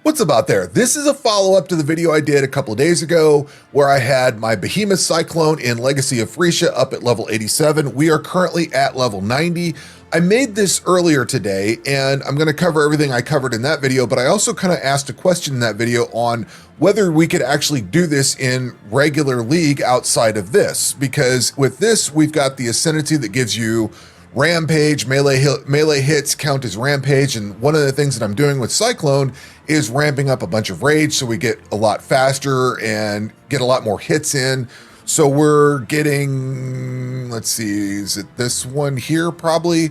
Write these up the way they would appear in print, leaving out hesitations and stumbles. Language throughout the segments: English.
What's up out there? This is a follow-up to the video I did a couple of days ago where I had my Behemoth Cyclone in Legacy of Frisia up at level 87. We are currently at level 90. I made this earlier today and I'm going to cover everything I covered in that video, but I also kind of asked a question in that video on whether we could actually do this in regular League outside of this, because with this we've got the ascendency that gives you Rampage, melee hits count as Rampage, and one of the things that I'm doing with Cyclone is ramping up a bunch of rage so we get a lot faster and get a lot more hits in. So we're getting, let's see, is it this one here probably?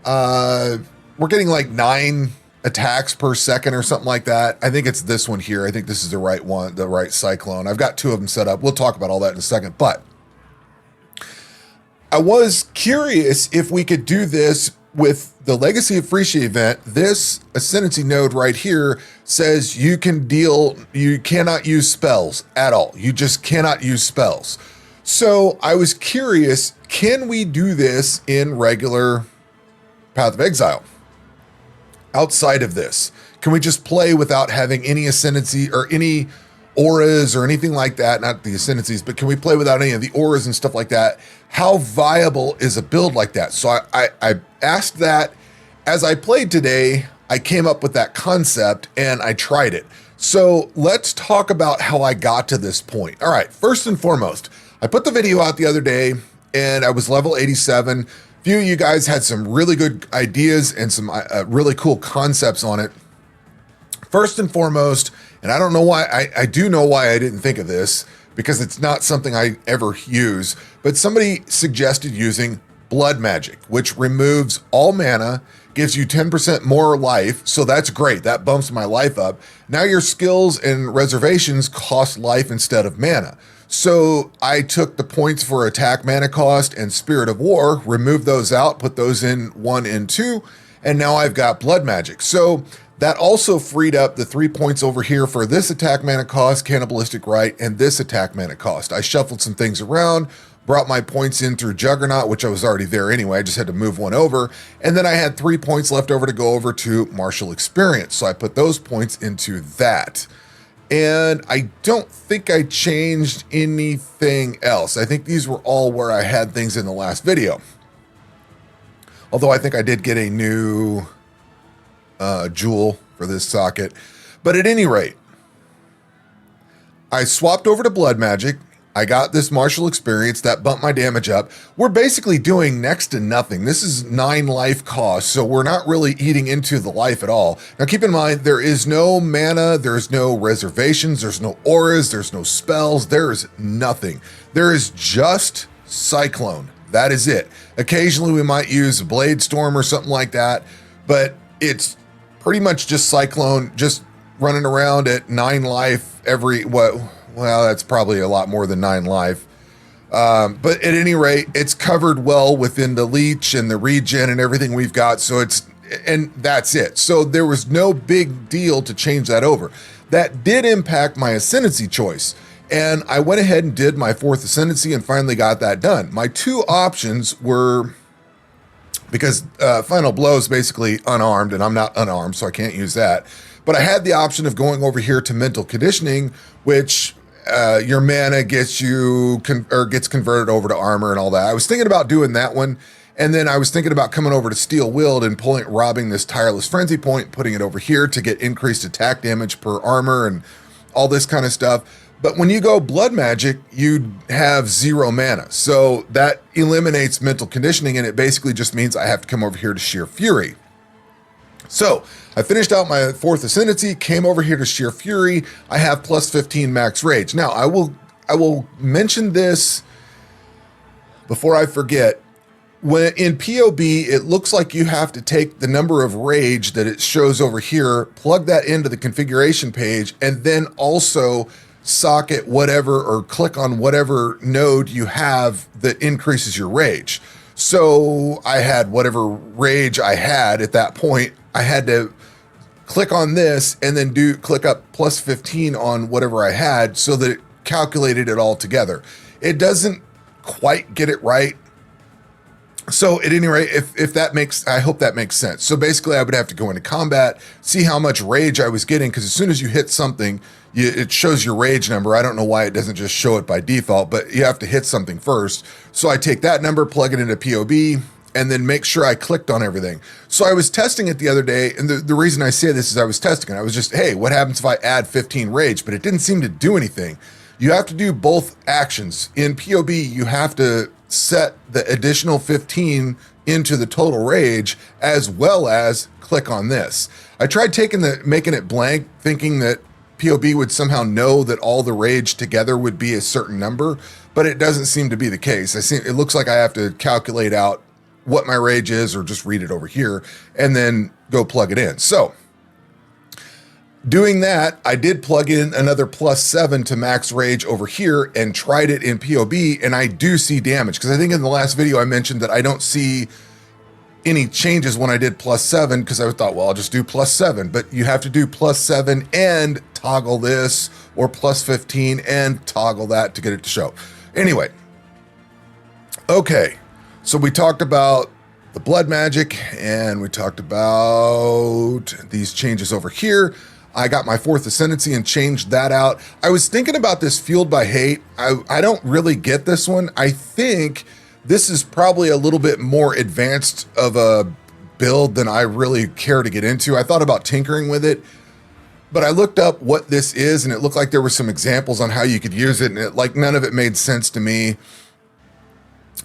We're getting like 9 attacks per second or something like that. I think it's this one here. I think this is the right one, the right Cyclone. I've got 2 of them set up. We'll talk about all that in a second, but I was curious if we could do this with the Legacy of Frisia event. This ascendency node right here says you cannot use spells at all. You just cannot use spells. So I was curious, can we do this in regular Path of Exile? Outside of this, can we just play without having any ascendency or any auras or anything like that? Not the ascendancies, but can we play without any of the auras and stuff like that? How viable is a build like that? So I asked that. As I played today, I came up with that concept and I tried it. So let's talk about how I got to this point. All right, first and foremost, I put the video out the other day and I was level 87. A few of you guys had some really good ideas and some really cool concepts on it. First and foremost, and I don't know why, I do know why I didn't think of this, because it's not something I ever use, but somebody suggested using blood magic, which removes all mana, gives you 10% more life, so that's great. That bumps my life up. Now your skills and reservations cost life instead of mana. So I took the points for attack mana cost and Spirit of War, removed those out, put those in 1 and 2, and now I've got blood magic. So that also freed up the 3 points over here for this attack mana cost, Cannibalistic Rite, and this attack mana cost. I shuffled some things around, brought my points in through Juggernaut, which I was already there anyway. I just had to move 1 over. And then I had 3 points left over to go over to Martial Experience. So I put those points into that. And I don't think I changed anything else. I think these were all where I had things in the last video. Although I think I did get a new jewel for this socket. But at any rate, I swapped over to blood magic. I got this martial experience that bumped my damage up. We're basically doing next to nothing. This is 9 life cost, so we're not really eating into the life at all. Now keep in mind, there is no mana, there's no reservations, there's no auras, there's no spells, there is nothing. There is just Cyclone. That is it. Occasionally we might use a Blade Storm or something like that, but it's pretty much just Cyclone, just running around at 9 life every, well, that's probably a lot more than 9 life. But at any rate, it's covered well within the leech and the regen and everything we've got. So and that's it. So there was no big deal to change that over. That did impact my ascendancy choice. And I went ahead and did my 4th ascendancy and finally got that done. My 2 options were, because Final Blow is basically unarmed and I'm not unarmed, so I can't use that. But I had the option of going over here to Mental Conditioning, which your mana gets gets converted over to armor and all that. I was thinking about doing that one, and then I was thinking about coming over to Steel Willed and robbing this Tireless Frenzy point, putting it over here to get increased attack damage per armor and all this kind of stuff. But when you go blood magic, you have 0 mana. So that eliminates mental conditioning, and it basically just means I have to come over here to Sheer Fury. So I finished out my 4th ascendancy, came over here to Sheer Fury. I have plus 15 max rage. Now I will mention this before I forget. When in POB, it looks like you have to take the number of rage that it shows over here, plug that into the configuration page, and then also socket whatever or click on whatever node you have that increases your rage. So I had whatever rage I had at that point. I had to click on this and then click up plus 15 on whatever I had so that it calculated it all together. It doesn't quite get it right, So at any rate, if that makes, I hope that makes sense. So basically I would have to go into combat, see how much rage I was getting, because as soon as you hit something, it shows your rage number. I don't know why it doesn't just show it by default, but you have to hit something first. So I take that number, plug it into POB, and then make sure I clicked on everything. So I was testing it the other day, and the reason I say this is I was testing it. I was just, hey, what happens if I add 15 rage? But it didn't seem to do anything. You have to do both actions. In POB, you have to set the additional 15 into the total rage, as well as click on this. I tried making it blank, thinking that POB would somehow know that all the rage together would be a certain number, but it doesn't seem to be the case. It looks like I have to calculate out what my rage is, or just read it over here and then go plug it in. So doing that, I did plug in another +7 to max rage over here and tried it in POB, and I do see damage, because I think in the last video I mentioned that I don't see any changes when I did +7, because I thought, well, I'll just do +7, but you have to do +7 and toggle this, or +15 and toggle that to get it to show. Anyway, okay, so we talked about the blood magic, and we talked about these changes over here. I got my 4th ascendancy and changed that out. I was thinking about this fueled by hate. I don't really get this one. I think this is probably a little bit more advanced of a build than I really care to get into. I thought about tinkering with it, but I looked up what this is, and it looked like there were some examples on how you could use it, and none of it made sense to me.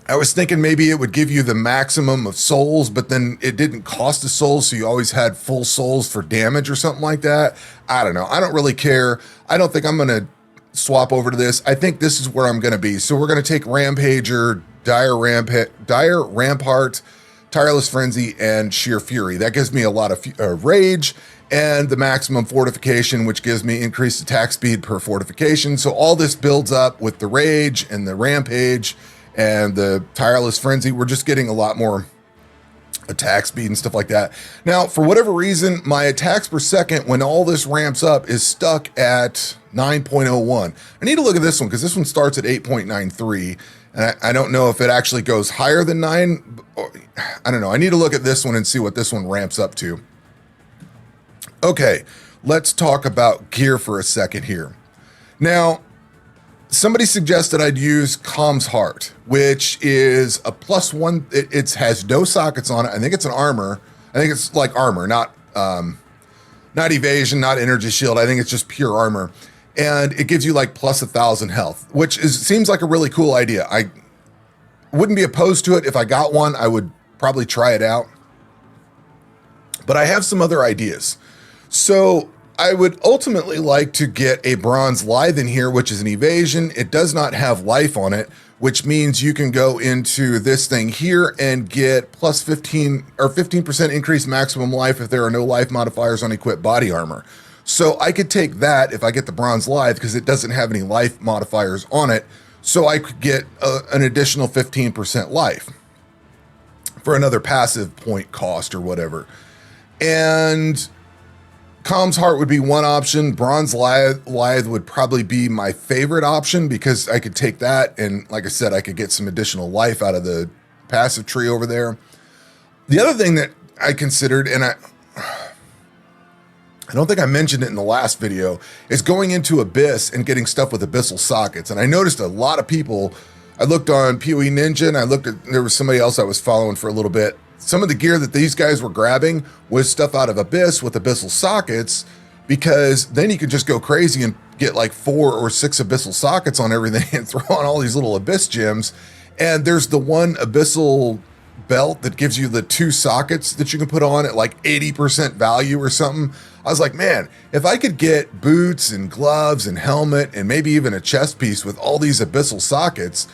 I was thinking maybe it would give you the maximum of souls, but then it didn't cost a soul, so you always had full souls for damage or something like that. I don't know. I don't really care. I don't think I'm going to swap over to this. I think this is where I'm going to be. So we're going to take Rampager, Dire Rampart, Tireless Frenzy, and Sheer Fury. That gives me a lot of rage, and the maximum fortification, which gives me increased attack speed per fortification. So all this builds up with the rage and the Rampage and the Tireless Frenzy. We're just getting a lot more attack speed and stuff like that. Now, for whatever reason, my attacks per second, when all this ramps up, is stuck at 9.01. I need to look at this one, because this one starts at 8.93, and I don't know if it actually goes higher than 9. I don't know. I need to look at this one and see what this one ramps up to. Okay, let's talk about gear for a second here. Now, somebody suggested I'd use Calm's Heart, which is a +1. It has no sockets on it. I think it's an armor. I think it's like armor, not evasion, not energy shield. I think it's just pure armor. And it gives you like +1,000 health, which seems like a really cool idea. I wouldn't be opposed to it. If I got one, I would probably try it out. But I have some other ideas. So I would ultimately like to get a Bronze Lithe in here, which is an evasion. It does not have life on it, which means you can go into this thing here and get +15 or 15% increased maximum life if there are no life modifiers on equipped body armor. So I could take that if I get the Bronze Lithe, because it doesn't have any life modifiers on it. So I could get an additional 15% life for another passive point cost or whatever. And Calm's Heart would be one option. Bronze Lithe would probably be my favorite option, because I could take that, and like I said, I could get some additional life out of the passive tree over there. The other thing that I considered, and I don't think I mentioned it in the last video, is going into Abyss and getting stuff with Abyssal sockets. And I noticed a lot of people, I looked on PoE Ninja, and there was somebody else I was following for a little bit. Some of the gear that these guys were grabbing was stuff out of Abyss with Abyssal sockets, because then you could just go crazy and get like 4 or 6 Abyssal sockets on everything and throw on all these little Abyss gems. And there's the one Abyssal belt that gives you the 2 sockets that you can put on at like 80% value or something. I was like, man, if I could get boots and gloves and helmet and maybe even a chest piece with all these Abyssal sockets,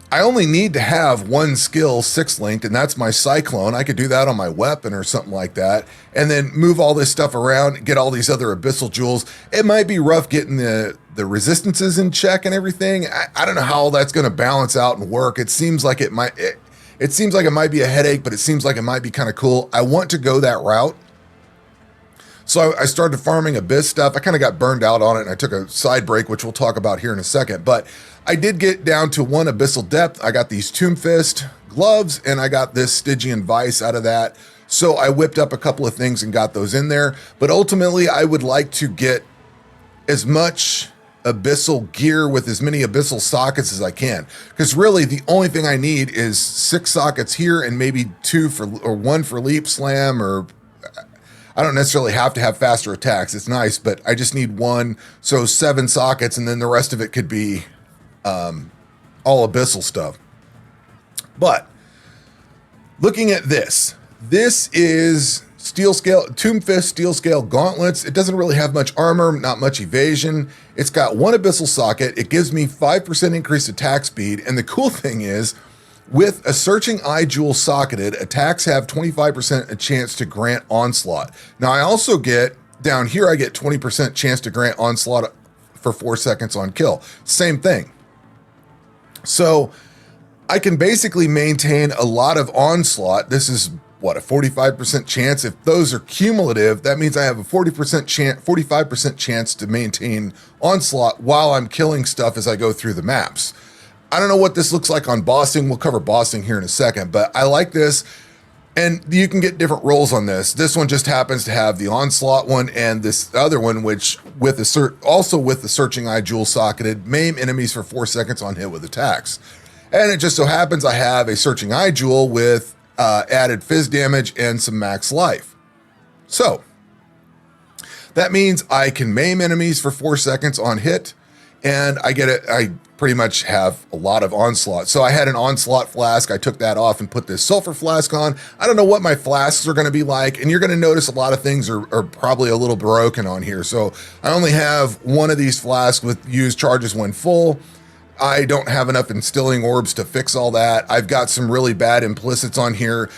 I only need to have one skill 6-linked, and that's my Cyclone. I could do that on my weapon or something like that, and then move all this stuff around, get all these other Abyssal jewels. It might be rough getting the resistances in check and everything. I don't know how all that's going to balance out and work. It seems like it might be a headache, but it seems like it might be kind of cool. I want to go that route. So I started farming Abyss stuff. I kind of got burned out on it, and I took a side break, which we'll talk about here in a second. But I did get down to 1 Abyssal Depth. I got these Tomb Fist gloves, and I got this Stygian Vice out of that. So I whipped up a couple of things and got those in there. But ultimately, I would like to get as much abyssal gear with as many abyssal sockets as I can, because really the only thing I need is 6 sockets here and maybe 2 for, or 1 for leap slam, or I don't necessarily have to have faster attacks. It's nice, but I just need 1, so 7 sockets, and then the rest of it could be all abyssal stuff. But looking at this is Steel Scale, Tomb Fist, Steel Scale Gauntlets. It doesn't really have much armor, not much evasion. It's got 1 Abyssal Socket. It gives me 5% increased attack speed. And the cool thing is, with a Searching Eye Jewel socketed, attacks have 25% a chance to grant Onslaught. Now I also get, down here I get 20% chance to grant Onslaught for 4 seconds on kill. Same thing. So I can basically maintain a lot of Onslaught. This is what, a 45% chance? If those are cumulative, that means I have a 45% chance to maintain Onslaught while I'm killing stuff as I go through the maps. I don't know what this looks like on bossing. We'll cover bossing here in a second, but I like this. And you can get different rolls on this. This one just happens to have the Onslaught one, and this other one, which with also with the Searching Eye Jewel socketed, maim enemies for 4 seconds on hit with attacks. And it just so happens I have a Searching Eye Jewel with added fizz damage and some max life. So that means I can maim enemies for 4 seconds on hit, and I pretty much have a lot of Onslaught. So I had an Onslaught flask. I took that off and put this Sulfur flask on. I don't know what my flasks are going to be like, and you're going to notice a lot of things are probably a little broken on here. So I only have 1 of these flasks with used charges when full. I don't have enough instilling orbs to fix all that. I've got some really bad implicits on here.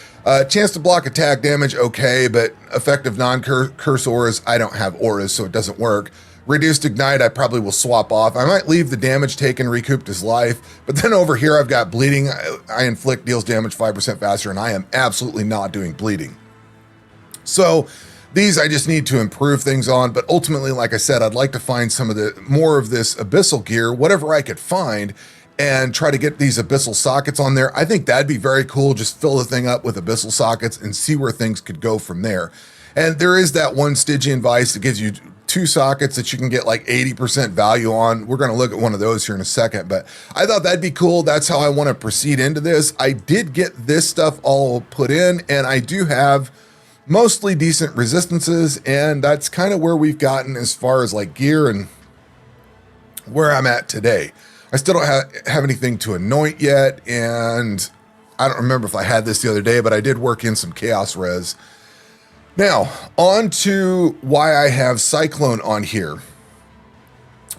Chance to block attack damage, okay, but effective non-curse auras, I don't have auras, so it doesn't work. Reduced ignite, I probably will swap off. I might leave the damage taken recouped his life, but then over here I've got bleeding. I inflict deals damage 5% faster, and I am absolutely not doing bleeding. So these I just need to improve things on, but ultimately, like I said, I'd like to find some of the more of this abyssal gear, whatever I could find, and try to get these abyssal sockets on there. I think that'd be very cool. Just fill the thing up with abyssal sockets and see where things could go from there. And there is that one Stygian Vice that gives you 2 sockets that you can get like 80% value on. We're going to look at one of those here in a second, but I thought that'd be cool. That's how I want to proceed into this. I did get this stuff all put in, and I do have mostly decent resistances, and that's kind of where we've gotten as far as like gear and where I'm at today. I still don't have anything to anoint yet, and I don't remember if I had this the other day, but I did work in some chaos res. Now, on to why I have Cyclone on here.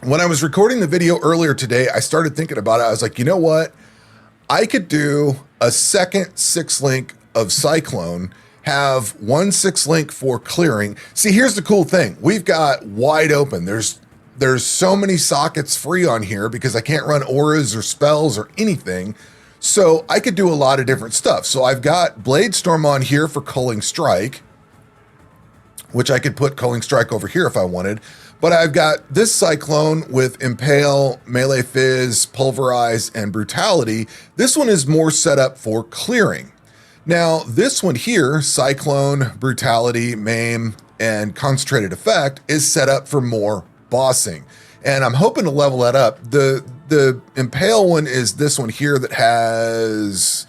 When I was recording the video earlier today, I started thinking about it. I was like, you know what? I could do a second 6-link of Cyclone, have 1 6-link for clearing. See, here's the cool thing. We've got wide open. There's so many sockets free on here because I can't run auras or spells or anything. So I could do a lot of different stuff. So I've got Blade Storm on here for Culling Strike, which I could put Culling Strike over here if I wanted. But I've got this Cyclone with Impale, Melee Fizz, Pulverize, and Brutality. This one is more set up for clearing. Now, this one here, Cyclone, Brutality, Maim, and Concentrated Effect, is set up for more bossing. And I'm hoping to level that up. The Impale one is this one here that has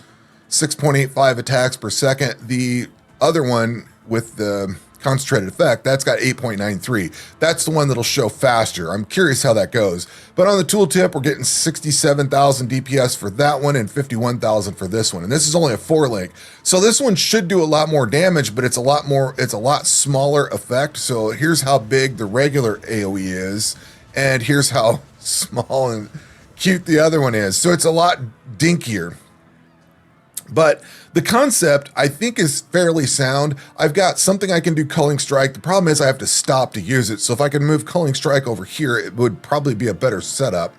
6.85 attacks per second. The other one with the Concentrated Effect, that's got 8.93. That's the one that'll show faster. I'm curious how that goes. But on the tooltip, we're getting 67,000 DPS for that one and 51,000 for this one. And this is only a 4-link. So this one should do a lot more damage, but it's a lot smaller effect. So here's how big the regular AoE is, and here's how small and cute the other one is. So it's a lot dinkier. But the concept, I think, is fairly sound. I've got something I can do Culling Strike. The problem is I have to stop to use it. So if I can move Culling Strike over here, it would probably be a better setup.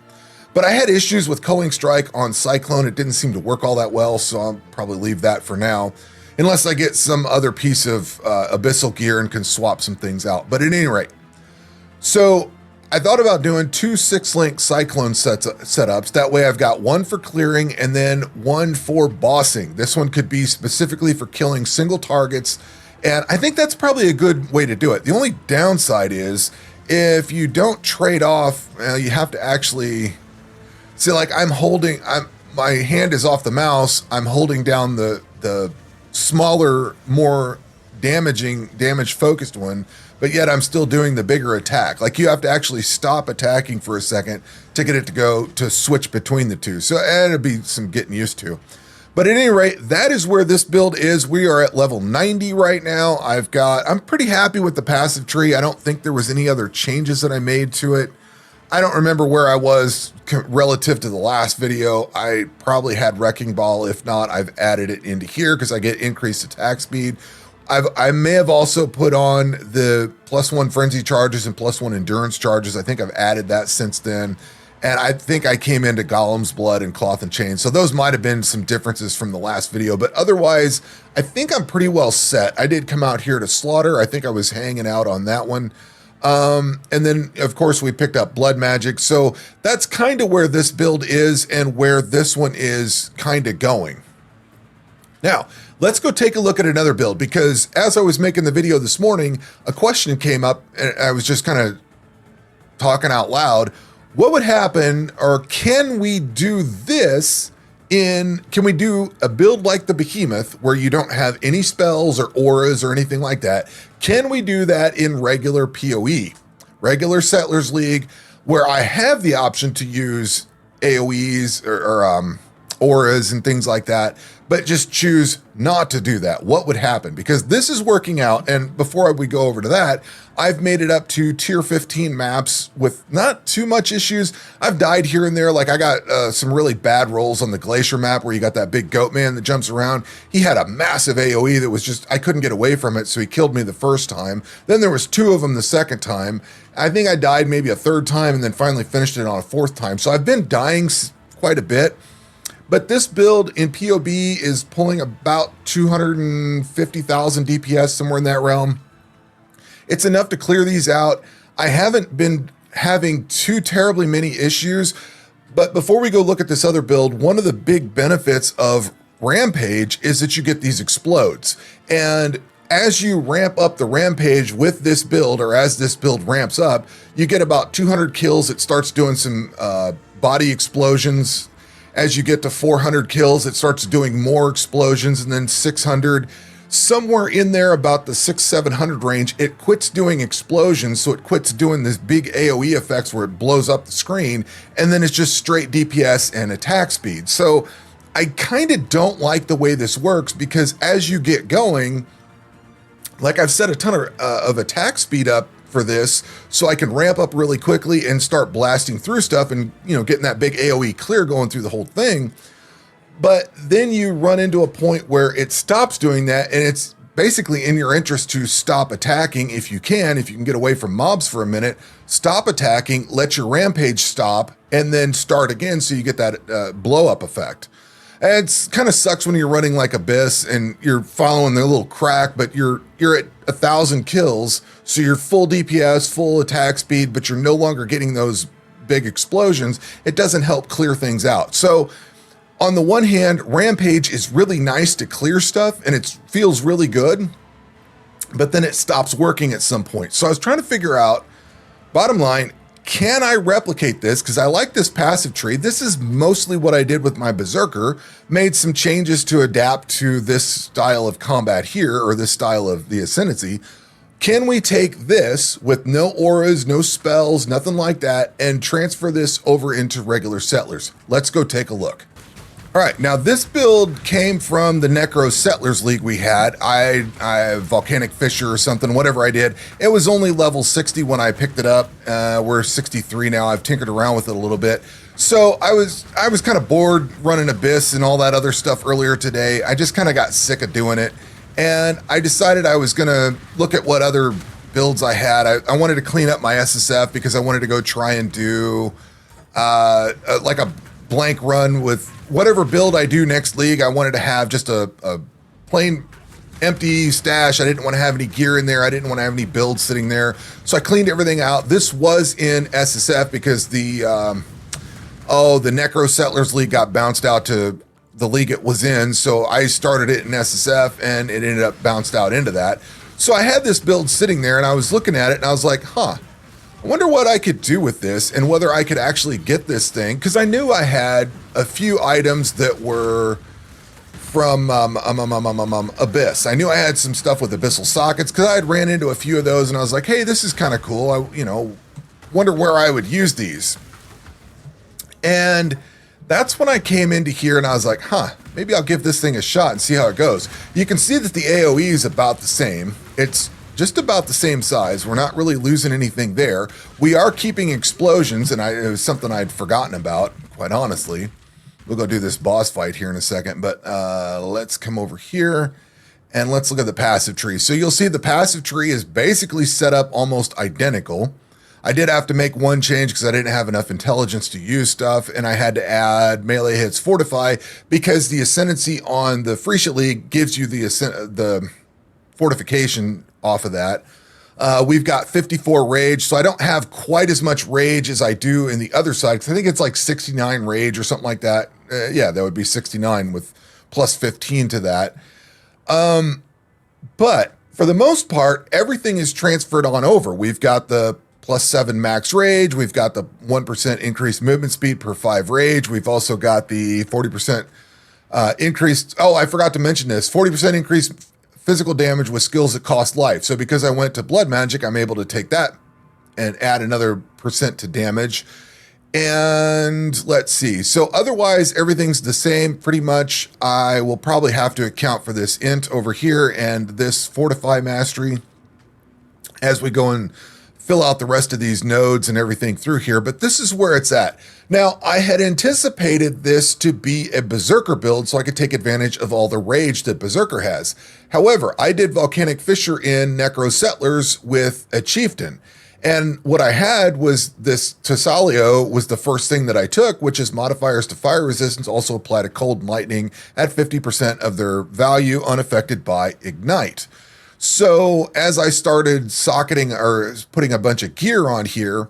But I had issues with Culling Strike on Cyclone. It didn't seem to work all that well, so I'll probably leave that for now. unless I get some other piece of abyssal gear and can swap some things out. But at any rate, so I thought about doing 2 6-link Cyclone setups. That way I've got one for clearing and then one for bossing. This one could be specifically for killing single targets, and I think that's probably a good way to do it. The only downside is if you don't trade off, you have to actually see, like my hand is off the mouse. I'm holding down the smaller, more damage focused one, but yet I'm still doing the bigger attack. Like, you have to actually stop attacking for a second to get it to go to switch between the two. So it'd be some getting used to. But at any rate, that is where this build is. We are at level 90 right now. I'm pretty happy with the passive tree. I don't think there was any other changes that I made to it. I don't remember where I was relative to the last video. I probably had Wrecking Ball. If not, I've added it into here because I get increased attack speed. I may have also put on the +1 frenzy charges and +1 endurance charges. I think I've added that since then. And I think I came into Golem's Blood and Cloth and Chain. So those might have been some differences from the last video, but otherwise, I think I'm pretty well set. I did come out here to Slaughter. I think I was hanging out on that one. And then of course we picked up Blood Magic. So that's kind of where this build is and where this one is kind of going. Now, let's go take a look at another build, because as I was making the video this morning, a question came up and I was just kind of talking out loud. What would happen, or can we do this can we do a build like the Behemoth where you don't have any spells or auras or anything like that? Can we do that in regular PoE, regular Settlers League, where I have the option to use AoEs or auras and things like that, but just choose not to do that? What would happen? Because this is working out, and before we go over to that, I've made it up to tier 15 maps with not too much issues. I've died here and there. Like, I got some really bad rolls on the Glacier map where you got that big goat man that jumps around. He had a massive AoE that was just, I couldn't get away from it, so he killed me the first time. Then there was 2 of them the second time. I think I died maybe a 3rd time and then finally finished it on a 4th time. So I've been dying quite a bit. But this build in POB is pulling about 250,000 DPS, somewhere in that realm. It's enough to clear these out. I haven't been having too terribly many issues, but before we go look at this other build, one of the big benefits of Rampage is that you get these explodes. And as you ramp up the Rampage with this build, or as this build ramps up, you get about 200 kills. It starts doing some body explosions. As you get to 400 kills, it starts doing more explosions, and then 600. Somewhere in there about the 600-700 range, it quits doing explosions, so it quits doing this big AoE effects where it blows up the screen, and then it's just straight DPS and attack speed. So I kind of don't like the way this works, because as you get going, like, I've set a ton of attack speed up for this so I can ramp up really quickly and start blasting through stuff and, you know, getting that big AoE clear going through the whole thing. But then you run into a point where it stops doing that, and it's basically in your interest to stop attacking if you can get away from mobs for a minute, stop attacking, let your Rampage stop, and then start again so you get that blow up effect. And it's kind of sucks when you're running like Abyss and you're following the little crack, but you're at 1,000 kills, so you're full DPS, full attack speed, but you're no longer getting those big explosions. It doesn't help clear things out. So on the one hand, Rampage is really nice to clear stuff and it feels really good, but then it stops working at some point. So I was trying to figure out, bottom line, can I replicate this? Because I like this passive tree. This is mostly what I did with my Berserker, made some changes to adapt to this style of combat here, or this style of the ascendancy. Can we take this with no auras, no spells, nothing like that, and transfer this over into regular Settlers? Let's go take a look. All right, now this build came from the Necro Settlers League we had. I Volcanic Fisher or something, whatever I did. It was only level 60 when I picked it up. We're 63 now. I've tinkered around with it a little bit. So I was kind of bored running Abyss and all that other stuff earlier today. I just kind of got sick of doing it. And I decided I was gonna look at what other builds I had. I wanted to clean up my SSF because I wanted to go try and do like a blank run with whatever build I do next league. I wanted to have just a plain empty stash. I didn't want to have any gear in there. I didn't want to have any builds sitting there. So I cleaned everything out. This was in SSF because the Necro Settlers League got bounced out to the league it was in. So I started it in SSF and it ended up bounced out into that. So I had this build sitting there and I was looking at it and I was like, I wonder what I could do with this and whether I could actually get this thing. Because I knew I had a few items that were from Abyss. I knew I had some stuff with Abyssal sockets because I had ran into a few of those and I was like, hey, this is kind of cool. I wonder where I would use these. And that's when I came into here and I was like, maybe I'll give this thing a shot and see how it goes. You can see that the AoE is about the same. It's just about the same size. We're not really losing anything there. We are keeping explosions, and it was something I'd forgotten about, quite honestly. We'll go do this boss fight here in a second, but let's come over here and let's look at the passive tree. So you'll see the passive tree is basically set up almost identical. I did have to make one change because I didn't have enough intelligence to use stuff, and I had to add melee hits fortify because the ascendancy on the Free Shit League gives you the fortification off of that. We've got 54 rage, so I don't have quite as much rage as I do in the other side, because I think it's like 69 rage or something like that. Yeah, that would be 69 with plus 15 to that. But for the most part, everything is transferred on over. We've got the plus 7 max rage. We've got the 1% increased movement speed per 5 rage. We've also got the 40% increased. Oh, I forgot to mention this. 40% increased physical damage with skills that cost life. So because I went to blood magic, I'm able to take that and add another percent to damage. And let's see. So otherwise, everything's the same pretty much. I will probably have to account for this int over here and this fortify mastery as we go and fill out the rest of these nodes and everything through here, but this is where it's at. Now, I had anticipated this to be a Berserker build so I could take advantage of all the rage that Berserker has. However, I did Volcanic Fissure in Necro Settlers with a Chieftain, and what I had was this Tessalio was the first thing that I took, which is modifiers to fire resistance also apply to cold and lightning at 50% of their value unaffected by ignite. So as I started socketing or putting a bunch of gear on here,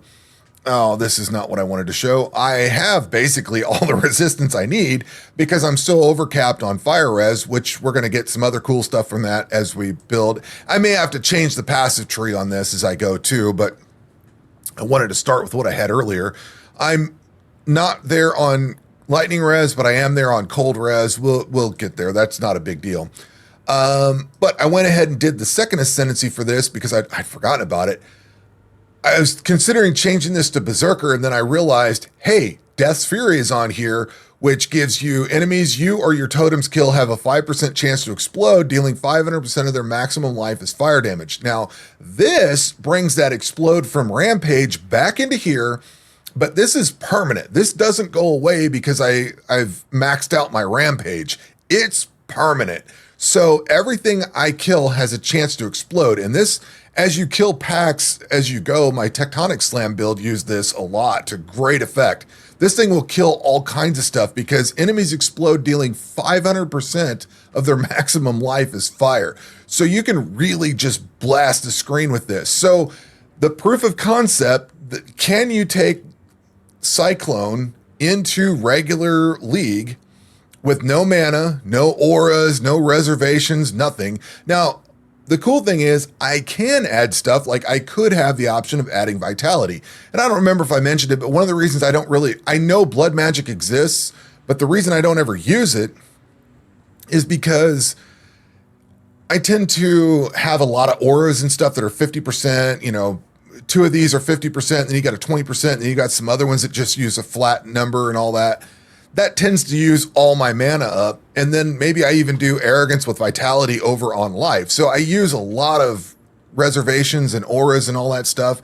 oh, this is not what I wanted to show. I have basically all the resistance I need because I'm so overcapped on fire res, which we're going to get some other cool stuff from that as we build. I may have to change the passive tree on this as I go too, but I wanted to start with what I had earlier. I'm not there on lightning res, but I am there on cold res. We'll get there. That's not a big deal. But I went ahead and did the second ascendancy for this because I'd forgotten about it. I was considering changing this to Berserker, and then I realized, hey, Death's Fury is on here, which gives you enemies you or your totems kill have a 5% chance to explode, dealing 500% of their maximum life as fire damage. Now, this brings that explode from Rampage back into here, but this is permanent. This doesn't go away because I've maxed out my Rampage. It's permanent. So everything I kill has a chance to explode. And this, as you kill packs as you go, my Tectonic Slam build used this a lot to great effect. This thing will kill all kinds of stuff because enemies explode, dealing 500% of their maximum life as fire. So you can really just blast the screen with this. So the proof of concept, can you take Cyclone into regular League with no mana, no auras, no reservations, nothing. Now, the cool thing is I can add stuff, like I could have the option of adding vitality. And I don't remember if I mentioned it, but one of the reasons I know blood magic exists, but the reason I don't ever use it is because I tend to have a lot of auras and stuff that are 50%, two of these are 50%, then you got a 20%, and then you got some other ones that just use a flat number and all that. That tends to use all my mana up. And then maybe I even do arrogance with vitality over on life. So I use a lot of reservations and auras and all that stuff.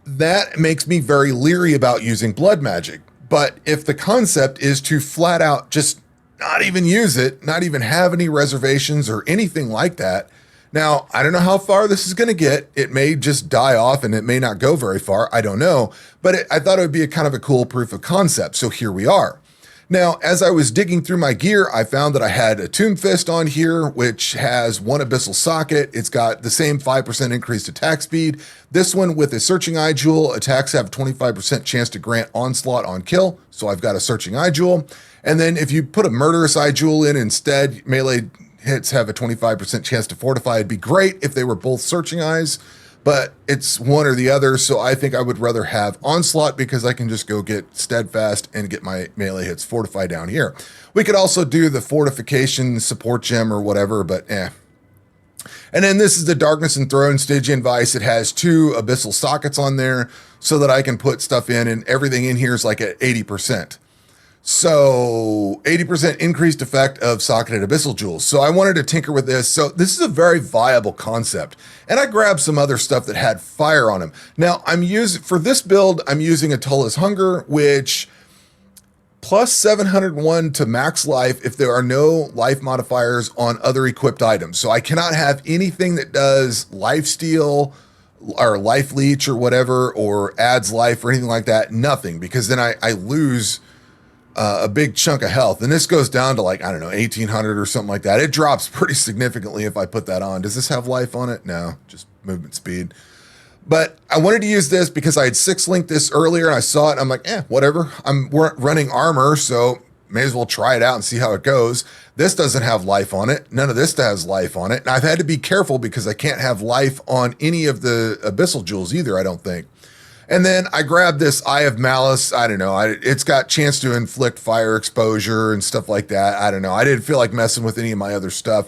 That makes me very leery about using blood magic. But if the concept is to flat out just not even use it, not even have any reservations or anything like that. Now, I don't know how far this is going to get. It may just die off and it may not go very far. I don't know. But I thought it would be a kind of a cool proof of concept. So here we are. Now, as I was digging through my gear, I found that I had a Tomb Fist on here, which has one Abyssal Socket. It's got the same 5% increased attack speed. This one with a Searching Eye Jewel, attacks have a 25% chance to grant Onslaught on kill. So I've got a Searching Eye Jewel. And then if you put a Murderous Eye Jewel in instead, melee hits have a 25% chance to fortify. It'd be great if they were both Searching Eyes, but it's one or the other, so I think I would rather have Onslaught because I can just go get Steadfast and get my melee hits fortified down here. We could also do the Fortification Support Gem or whatever, but eh. And then this is the Darkness and Throne Stygian Vice. It has 2 Abyssal Sockets on there so that I can put stuff in, and everything in here is like at 80%. So 80% increased effect of socketed Abyssal Jewels. So I wanted to tinker with this. So this is a very viable concept. And I grabbed some other stuff that had fire on them. Now for this build, I'm using Atola's Hunger, which plus 701 to max life if there are no life modifiers on other equipped items. So I cannot have anything that does life steal or life leech or whatever, or adds life or anything like that. Nothing, because then I lose a big chunk of health. And this goes down to like, I don't know, 1800 or something like that. It drops pretty significantly if I put that on. Does this have life on it? No, just movement speed. But I wanted to use this because I had 6-linked this earlier and I saw it and I'm like, whatever. I'm running armor, so may as well try it out and see how it goes. This doesn't have life on it. None of this has life on it. And I've had to be careful because I can't have life on any of the Abyssal Jewels either, I don't think. And then I grabbed this Eye of Malice. I don't know. It's got chance to inflict fire exposure and stuff like that. I don't know. I didn't feel like messing with any of my other stuff.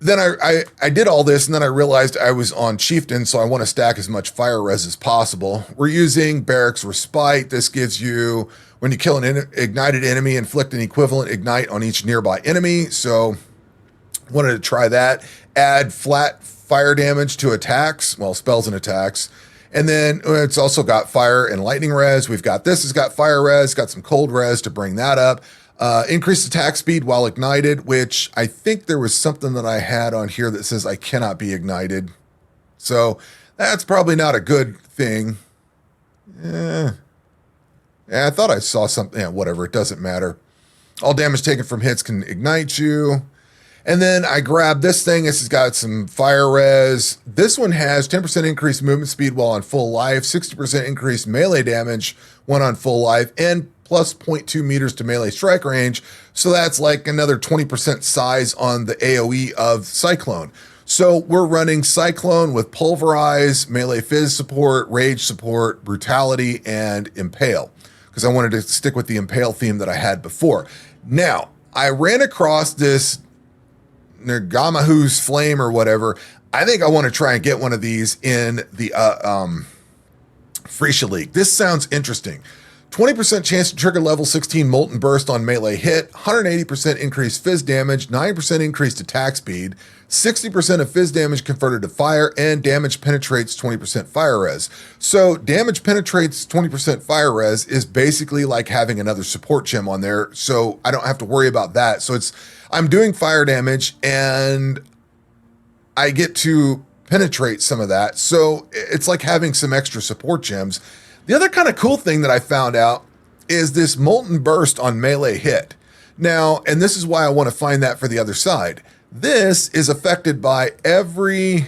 Then I did all this, and then I realized I was on Chieftain, so I want to stack as much fire res as possible. We're using Barracks Respite. This gives you, when you kill an ignited enemy, inflict an equivalent ignite on each nearby enemy. So wanted to try that. Add flat fire damage to attacks, well, spells and attacks. And then it's also got fire and lightning res. We've got this, it's got fire res, got some cold res to bring that up. Increased attack speed while ignited, which I think there was something that I had on here that says I cannot be ignited. So that's probably not a good thing. Yeah, I thought I saw something. Yeah, whatever, it doesn't matter. All damage taken from hits can ignite you. And then I grabbed this thing. This has got some fire res. This one has 10% increased movement speed while on full life, 60% increased melee damage when on full life, and plus 0.2 meters to melee strike range. So that's like another 20% size on the AoE of Cyclone. So we're running Cyclone with Pulverize, melee fizz support, rage support, brutality, and impale, because I wanted to stick with the impale theme that I had before. Now, I ran across this Nergamahu's Flame or whatever. I think I want to try and get one of these in the Freesia League. This sounds interesting. 20% chance to trigger level 16 Molten Burst on melee hit, 180% increased fizz damage, 9% increased attack speed, 60% of fizz damage converted to fire, and damage penetrates 20% fire res. So damage penetrates 20% fire res is basically like having another support gem on there, so I don't have to worry about that. So I'm doing fire damage and I get to penetrate some of that. So it's like having some extra support gems. The other kind of cool thing that I found out is this Molten Burst on melee hit. Now, and this is why I want to find that for the other side. This is affected by every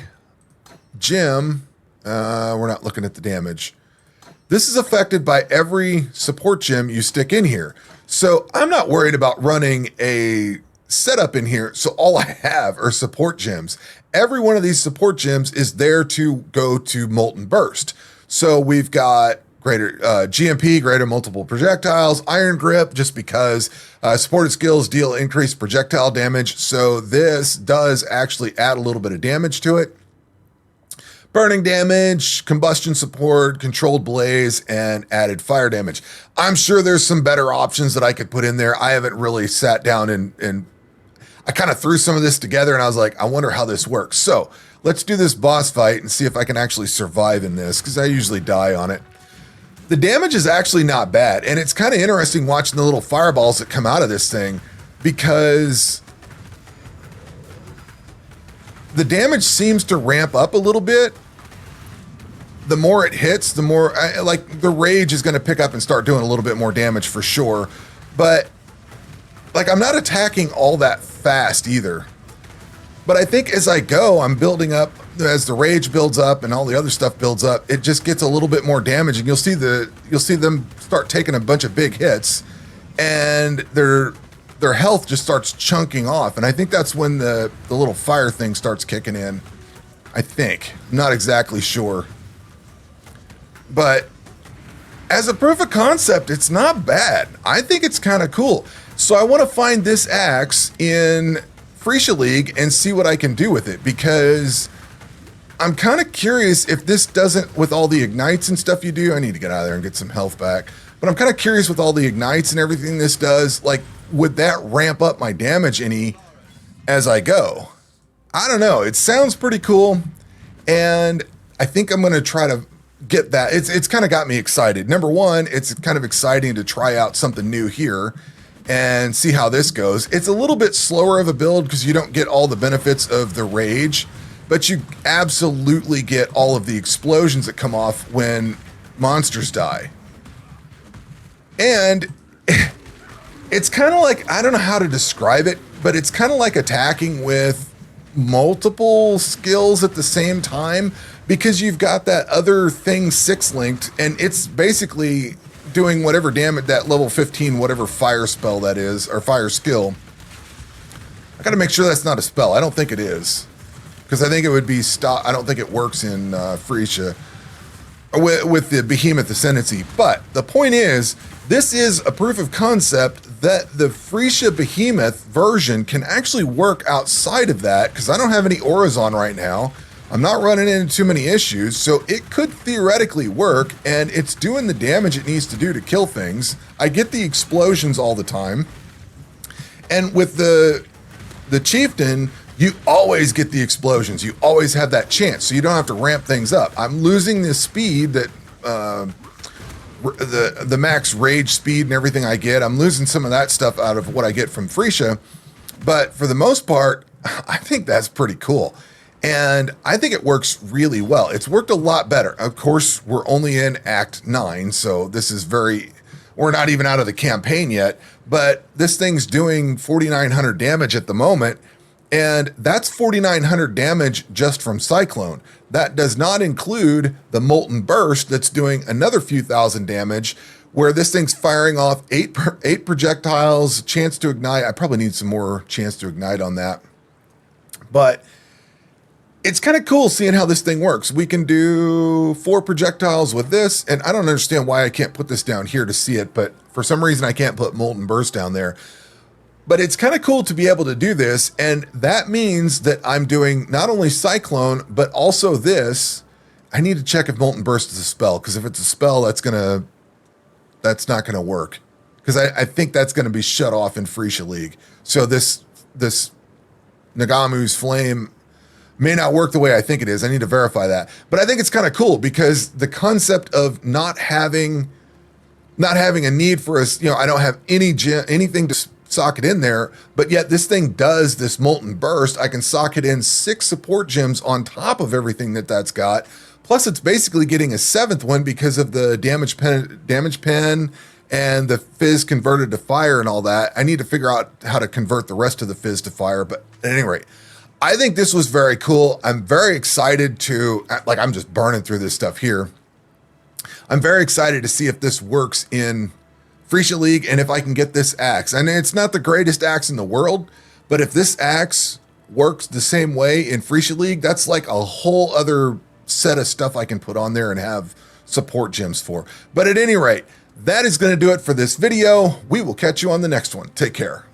gem. We're not looking at the damage. This is affected by every support gem you stick in here. So I'm not worried about running a setup in here. So all I have are support gems. Every one of these support gems is there to go to Molten Burst. So we've got greater GMP, greater multiple projectiles, Iron Grip, just because supported skills deal increased projectile damage. So this does actually add a little bit of damage to it. Burning damage, combustion support, controlled blaze, and added fire damage. I'm sure there's some better options that I could put in there. I haven't really sat down and I kind of threw some of this together and I was like, I wonder how this works. So let's do this boss fight and see if I can actually survive in this, because I usually die on it. The damage is actually not bad, and it's kind of interesting watching the little fireballs that come out of this thing, because the damage seems to ramp up a little bit. The more it hits, the more, like the rage is going to pick up and start doing a little bit more damage for sure. But like, I'm not attacking all that fast either. But I think as I go, I'm building up, as the rage builds up and all the other stuff builds up, it just gets a little bit more damage, and you'll see them start taking a bunch of big hits, and their health just starts chunking off. And I think that's when the little fire thing starts kicking in. I think. I'm not exactly sure. But as a proof of concept, it's not bad. I think it's kind of cool. So I want to find this axe in Freesia League and see what I can do with it, because I'm kind of curious if this doesn't, with all the ignites and stuff you do, I need to get out of there and get some health back, but I'm kind of curious with all the ignites and everything this does, like, would that ramp up my damage any as I go? I don't know. It sounds pretty cool, and I think I'm going to try to get that. It's kind of got me excited. Number one, it's kind of exciting to try out something new here and see how this goes. It's a little bit slower of a build because you don't get all the benefits of the rage, but you absolutely get all of the explosions that come off when monsters die. And it's kind of like, I don't know how to describe it, but it's kind of like attacking with multiple skills at the same time, because you've got that other thing 6-linked, and it's basically doing whatever damage, that level 15, whatever fire spell that is, or fire skill. I gotta make sure that's not a spell. I don't think it is, because I think it would be I don't think it works in Freesia with the Behemoth Ascendancy. But the point is, this is a proof of concept that the Freesia Behemoth version can actually work outside of that, because I don't have any auras on right now. I'm not running into too many issues, so it could theoretically work, and it's doing the damage it needs to do to kill things. I get the explosions all the time, and with the Chieftain, you always get the explosions. You always have that chance, so you don't have to ramp things up. I'm losing the speed that the max rage speed and everything I get. I'm losing some of that stuff out of what I get from Freesia, but for the most part, I think that's pretty cool. And I think it works really well. It's worked a lot better. Of course, we're only in Act 9, so this is we're not even out of the campaign yet, but this thing's doing 4,900 damage at the moment, and that's 4,900 damage just from Cyclone. That does not include the Molten Burst that's doing another few thousand damage, where this thing's firing off eight projectiles, chance to ignite. I probably need some more chance to ignite on that. But it's kind of cool seeing how this thing works. We can do 4 projectiles with this, and I don't understand why I can't put this down here to see it, but for some reason I can't put Molten Burst down there. But it's kind of cool to be able to do this, and that means that I'm doing not only Cyclone, but also this. I need to check if Molten Burst is a spell, because if it's a spell, that's not gonna work, because I think that's gonna be shut off in Freesia League. So this Nagamu's Flame may not work the way I think it is. I need to verify that. But I think it's kind of cool, because the concept of not having a need for I don't have anything to socket in there, but yet this thing does this Molten Burst. I can socket in 6 support gems on top of everything that's got. Plus, it's basically getting a 7th one because of the damage pen and the fizz converted to fire and all that. I need to figure out how to convert the rest of the fizz to fire. But at any rate, I think this was very cool. I'm very excited to, I'm just burning through this stuff here. I'm very excited to see if this works in Freesia League and if I can get this axe. And it's not the greatest axe in the world, but if this axe works the same way in Freesia League, that's like a whole other set of stuff I can put on there and have support gems for. But at any rate, that is going to do it for this video. We will catch you on the next one. Take care.